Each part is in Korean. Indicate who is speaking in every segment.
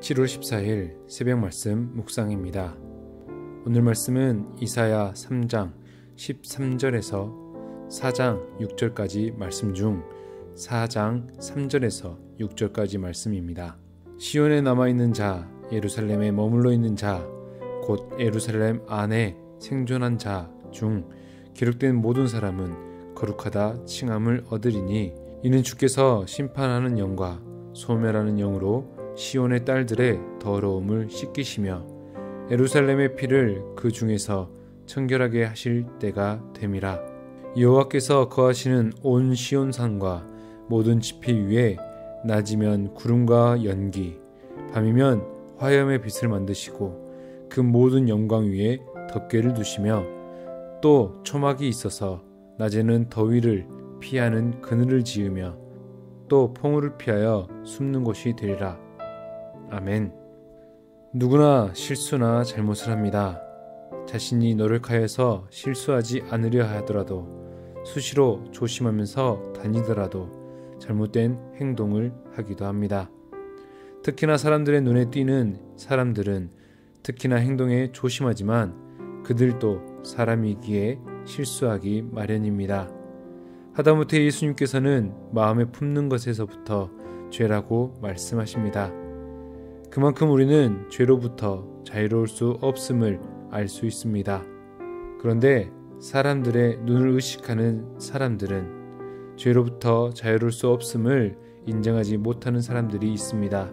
Speaker 1: 7월 14일 새벽 말씀 묵상입니다. 오늘 말씀은 이사야 3장 13절에서 4장 6절까지 말씀 중 4장 3절에서 6절까지 말씀입니다. 시온에 남아있는 자, 예루살렘에 머물러 있는 자, 곧 예루살렘 안에 생존한 자 중 기록된 모든 사람은 거룩하다 칭함을 얻으리니 이는 주께서 심판하는 영과 소멸하는 영으로 시온의 딸들의 더러움을 씻기시며 예루살렘의 피를 그 중에서 청결하게 하실 때가 됨이라. 여호와께서 거하시는 온 시온산과 모든 지피 위에 낮이면 구름과 연기, 밤이면 화염의 빛을 만드시고 그 모든 영광 위에 덮개를 두시며 또 초막이 있어서 낮에는 더위를 피하는 그늘을 지으며 또 풍울을 피하여 숨는 곳이 되리라. 아멘. 누구나 실수나 잘못을 합니다. 자신이 노력하여서 실수하지 않으려 하더라도 수시로 조심하면서 다니더라도 잘못된 행동을 하기도 합니다. 특히나 사람들의 눈에 띄는 사람들은 특히나 행동에 조심하지만 그들도 사람이기에 실수하기 마련입니다. 하다못해 예수님께서는 마음에 품는 것에서부터 죄라고 말씀하십니다. 그만큼 우리는 죄로부터 자유로울 수 없음을 알 수 있습니다. 그런데 사람들의 눈을 의식하는 사람들은 죄로부터 자유로울 수 없음을 인정하지 못하는 사람들이 있습니다.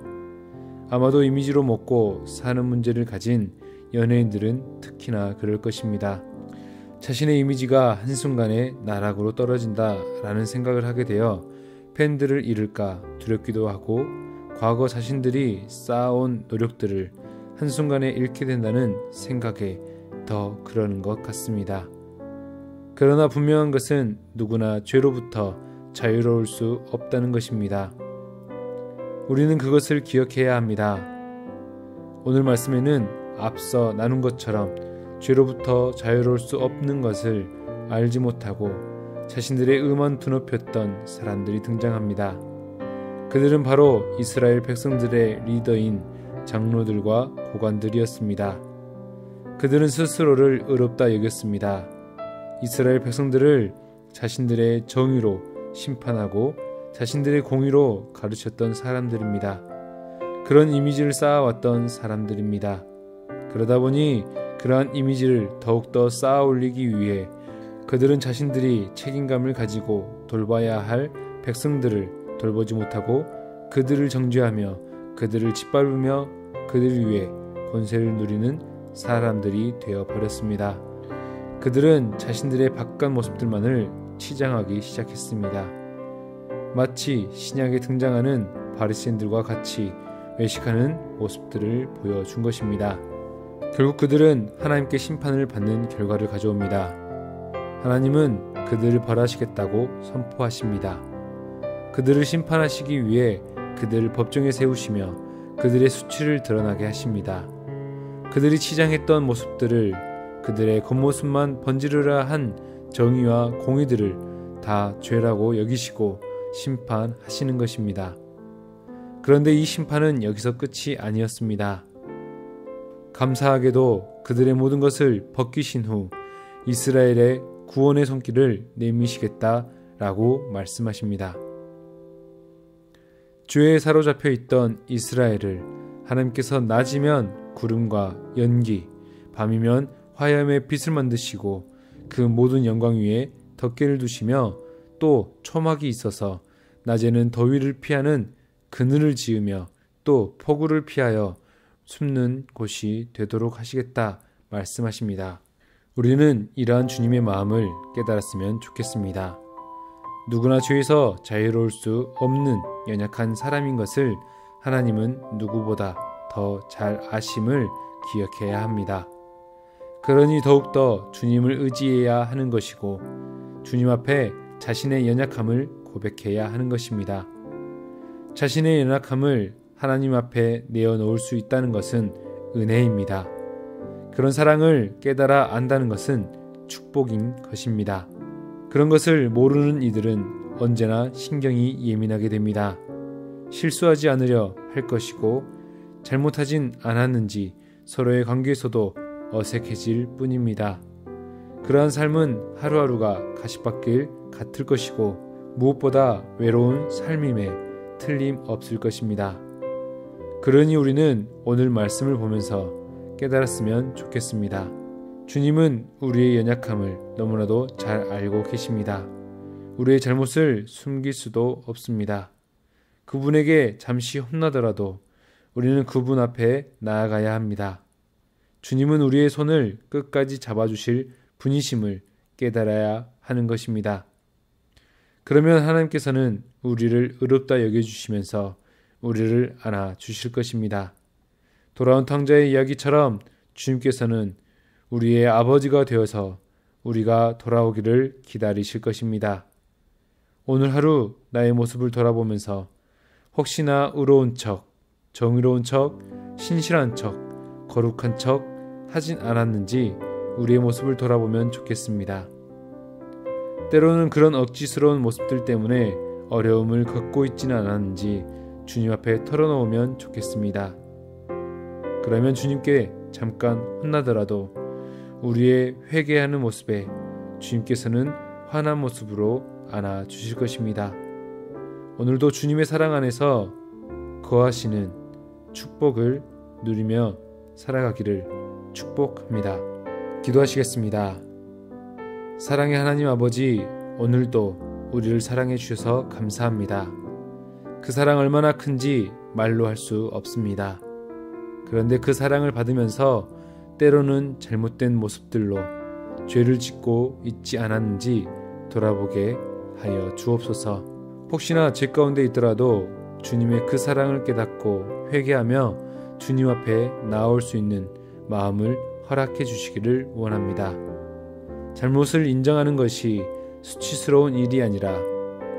Speaker 1: 아마도 이미지로 먹고 사는 문제를 가진 연예인들은 특히나 그럴 것입니다. 자신의 이미지가 한순간에 나락으로 떨어진다라는 생각을 하게 되어 팬들을 잃을까 두렵기도 하고 과거 자신들이 쌓아온 노력들을 한순간에 잃게 된다는 생각에 더 그러는 것 같습니다. 그러나 분명한 것은 누구나 죄로부터 자유로울 수 없다는 것입니다. 우리는 그것을 기억해야 합니다. 오늘 말씀에는 앞서 나눈 것처럼 죄로부터 자유로울 수 없는 것을 알지 못하고 자신들의 의만 드높였던 사람들이 등장합니다. 그들은 바로 이스라엘 백성들의 리더인 장로들과 고관들이었습니다. 그들은 스스로를 의롭다 여겼습니다. 이스라엘 백성들을 자신들의 정의로 심판하고 자신들의 공의로 가르쳤던 사람들입니다. 그런 이미지를 쌓아왔던 사람들입니다. 그러다 보니 그러한 이미지를 더욱더 쌓아 올리기 위해 그들은 자신들이 책임감을 가지고 돌봐야 할 백성들을 돌보지 못하고 그들을 정죄하며 그들을 짓밟으며 그들 위해 권세를 누리는 사람들이 되어버렸습니다. 그들은 자신들의 바깥 모습들만을 치장하기 시작했습니다. 마치 신약에 등장하는 바리새인들과 같이 외식하는 모습들을 보여준 것입니다. 결국 그들은 하나님께 심판을 받는 결과를 가져옵니다. 하나님은 그들을 벌하시겠다고 선포하십니다. 그들을 심판하시기 위해 그들을 법정에 세우시며 그들의 수치를 드러나게 하십니다. 그들이 치장했던 모습들을 그들의 겉모습만 번지르르 한 정의와 공의들을 다 죄라고 여기시고 심판하시는 것입니다. 그런데 이 심판은 여기서 끝이 아니었습니다. 감사하게도 그들의 모든 것을 벗기신 후 이스라엘의 구원의 손길을 내미시겠다라고 말씀하십니다. 죄에 사로잡혀 있던 이스라엘을 하나님께서 낮이면 구름과 연기, 밤이면 화염의 빛을 만드시고 그 모든 영광 위에 덮개를 두시며 또 초막이 있어서 낮에는 더위를 피하는 그늘을 지으며 또 폭우를 피하여 숨는 곳이 되도록 하시겠다 말씀하십니다. 우리는 이러한 주님의 마음을 깨달았으면 좋겠습니다. 누구나 죄에서 자유로울 수 없는 연약한 사람인 것을 하나님은 누구보다 더 잘 아심을 기억해야 합니다. 그러니 더욱더 주님을 의지해야 하는 것이고 주님 앞에 자신의 연약함을 고백해야 하는 것입니다. 자신의 연약함을 하나님 앞에 내어놓을 수 있다는 것은 은혜입니다. 그런 사랑을 깨달아 안다는 것은 축복인 것입니다. 그런 것을 모르는 이들은 언제나 신경이 예민하게 됩니다. 실수하지 않으려 할 것이고 잘못하진 않았는지 서로의 관계에서도 어색해질 뿐입니다. 그러한 삶은 하루하루가 가시밭길 같을 것이고 무엇보다 외로운 삶임에 틀림없을 것입니다. 그러니 우리는 오늘 말씀을 보면서 깨달았으면 좋겠습니다. 주님은 우리의 연약함을 너무나도 잘 알고 계십니다. 우리의 잘못을 숨길 수도 없습니다. 그분에게 잠시 혼나더라도 우리는 그분 앞에 나아가야 합니다. 주님은 우리의 손을 끝까지 잡아주실 분이심을 깨달아야 하는 것입니다. 그러면 하나님께서는 우리를 의롭다 여겨주시면서 우리를 안아주실 것입니다. 돌아온 탕자의 이야기처럼 주님께서는 우리의 아버지가 되어서 우리가 돌아오기를 기다리실 것입니다. 오늘 하루 나의 모습을 돌아보면서 혹시나 의로운 척, 정의로운 척, 신실한 척, 거룩한 척 하진 않았는지 우리의 모습을 돌아보면 좋겠습니다. 때로는 그런 억지스러운 모습들 때문에 어려움을 겪고 있지는 않았는지 주님 앞에 털어놓으면 좋겠습니다. 그러면 주님께 잠깐 혼나더라도 우리의 회개하는 모습에 주님께서는 환한 모습으로 안아주실 것입니다. 오늘도 주님의 사랑 안에서 거하시는 축복을 누리며 살아가기를 축복합니다. 기도하시겠습니다. 사랑의 하나님 아버지, 오늘도 우리를 사랑해 주셔서 감사합니다. 그 사랑 얼마나 큰지 말로 할 수 없습니다. 그런데 그 사랑을 받으면서 때로는 잘못된 모습들로 죄를 짓고 있지 않았는지 돌아보게 하여 주옵소서. 혹시나 죄 가운데 있더라도 주님의 그 사랑을 깨닫고 회개하며 주님 앞에 나올 수 있는 마음을 허락해 주시기를 원합니다. 잘못을 인정하는 것이 수치스러운 일이 아니라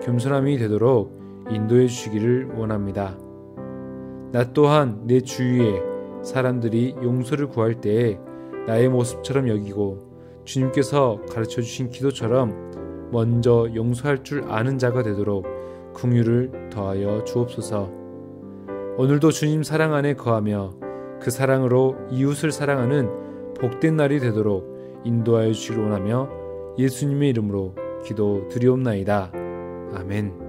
Speaker 1: 겸손함이 되도록 인도해 주시기를 원합니다. 나 또한 내 주위에 사람들이 용서를 구할 때에 나의 모습처럼 여기고 주님께서 가르쳐 주신 기도처럼 먼저 용서할 줄 아는 자가 되도록 긍휼을 더하여 주옵소서. 오늘도 주님 사랑 안에 거하며 그 사랑으로 이웃을 사랑하는 복된 날이 되도록 인도하여 주시기를 원하며 예수님의 이름으로 기도드리옵나이다. 아멘.